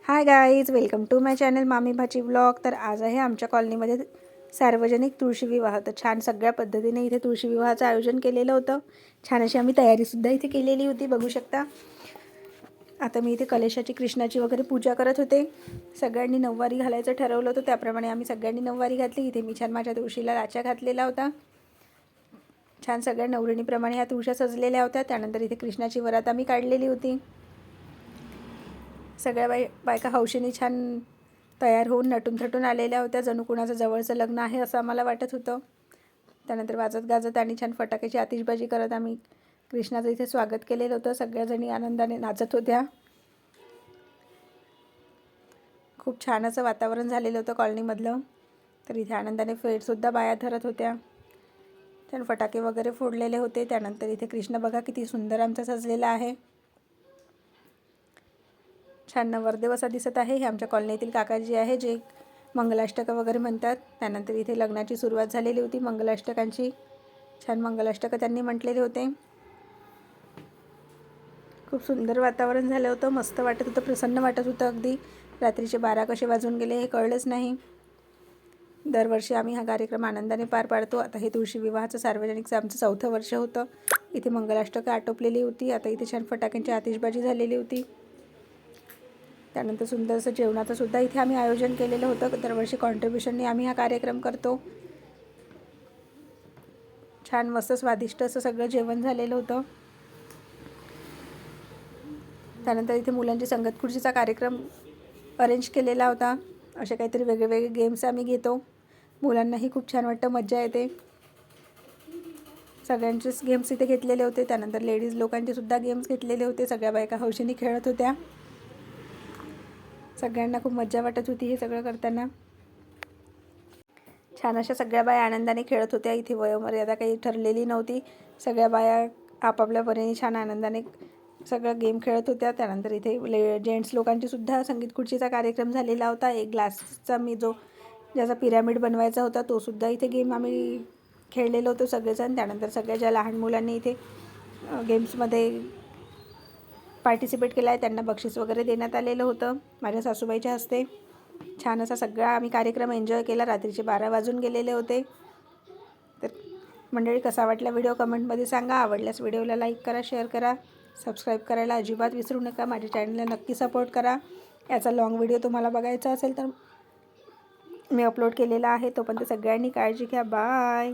High guys, welcome to my channel मामी भाची vlog. तर आज आहे आमच्या कॉलनीमध्ये सार्वजनिक तुळशी विवाह। तर छान सगळ्या पद्धतीने इथे तुळशी विवाहाचं आयोजन केलेलं होतं। छान अशी आम्ही तयारीसुद्धा इथे केलेली होती, बघू शकता। आता मी इथे कलशाची कृष्णाची वगैरे पूजा करत होते। सगळ्यांनी नऊवारी घालायचं ठरवलं होतं, त्याप्रमाणे आम्ही सगळ्यांनी नऊवारी घातली। इथे मी छान माझ्या तुळशीला लाचा घातलेला होता। छान सगळ्या नवरिणीप्रमाणे ह्या तुळशा सजलेल्या होत्या। त्यानंतर इथे कृष्णाची वरात आम्ही काढलेली होती। सगळ्या बायका हौशीने छान तयार होऊन नटून थटून आलेल्या होत्या, जणू कुणाचं जवळचं लग्न आहे असं आम्हाला वाटत होतं। त्यानंतर वाजत गाजत आणि छान फटाक्याची आतिषबाजी करत आम्ही कृष्णाचं इथे स्वागत केलेलं होतं। सगळ्याजणी आनंदाने नाचत होत्या। खूप छान असं वातावरण झालेलं होतं कॉलनीमधलं। तर इथे आनंदाने फेरसुद्धा बाया धरत होत्या। छान फटाके वगैरे फोडलेले होते। त्यानंतर इथे कृष्ण बघा किती सुंदर आमचा सजलेला आहे। छान नवरदेव असा दिसत आहे। हे आमच्या कॉलनीतील काकाजी आहे, जे मंगलाष्टक वगैरे म्हणतात। त्यानंतर इथे लग्नाची सुरुवात झालेली होती मंगलाष्टकांची। छान मंगलाष्टक त्यांनी म्हटलेले होते। खूप सुंदर वातावरण झालं होतं, मस्त वाटत होतं, प्रसन्न वाटत होतं अगदी। रात्रीचे 12 कसे वाजून गेले हे कळलंच नाही। दरवर्षी आम्ही हा कार्यक्रम आनंदाने पार पाडतो। आता हे तुळशी विवाहाचं सार्वजनिकचं आमचं 4थं वर्ष होतं। इथे मंगलाष्टक आटोपलेली होती। आता इथे छान फटाक्यांची आतिषबाजी झालेली होती। त्यानंतर सुंदर असं जेवणाचं सुद्धा इथे आम्ही आयोजन केलेलं होतं। दरवर्षी कॉन्ट्रीब्युशनने आम्ही हा कार्यक्रम करतो। छान मस्त स्वादिष्ट असं सगळं जेवण झालेलं होतं। त्यानंतर इथे मुलांची संगीत खुर्चीचा कार्यक्रम अरेंज केलेला होता। असे काहीतरी वेगवेगळे गेम्स आम्ही घेतो। मुलांनाही खूप छान वाटतं, मज्जा येते। सगळ्यांचेच गेम्स इथे घेतलेले होते। त्यानंतर लेडीज लोकांचे सुद्धा गेम्स घेतलेले होते। सगळ्या बायका हौशीने खेळत होत्या। सगळ्यांना खूप मज्जा वाटत होती हे सगळं करताना। छान अशा सगळ्या बाया आनंदाने खेळत होत्या। इथे वयोमर्यादा काही ठरलेली नव्हती। सगळ्या बाया आपापल्या परीने छान आनंदाने सगळं गेम खेळत होत्या। त्यानंतर इथे जेंट्स लोकांची सुद्धा संगीत खुर्चीचा कार्यक्रम झालेला होता। एक ग्लासचा ज्याचा पिरॅमिड बनवायचा होता तो सुद्धा इथे गेम आम्ही खेळलेलो होतो सगळेजण। त्यानंतर सगळ्या ज्या लहान मुलांनी इथे गेम्समध्ये पार्टिसिपेट केला आहे त्यांना बक्षीस वगैरे देण्यात आलेलं होतं माझ्या सासूबाईच्या हस्ते। छान असा सगळा आम्ही कार्यक्रम एन्जॉय केला। रात्रीचे 12 वाजून गेलेले होते। तर मंडळी, कसा वाटला व्हिडिओ कमेंटमध्ये सांगा। आवडल्यास व्हिडिओला लाईक करा, शेअर करा, सबस्क्राईब करायला अजिबात विसरू नका। माझ्या चॅनलला नक्की सपोर्ट करा। याचा लॉंग व्हिडिओ तुम्हाला बघायचा असेल तर मी अपलोड केलेला आहे। तोपर्यंत सगळ्यांनी काळजी घ्या। बाय।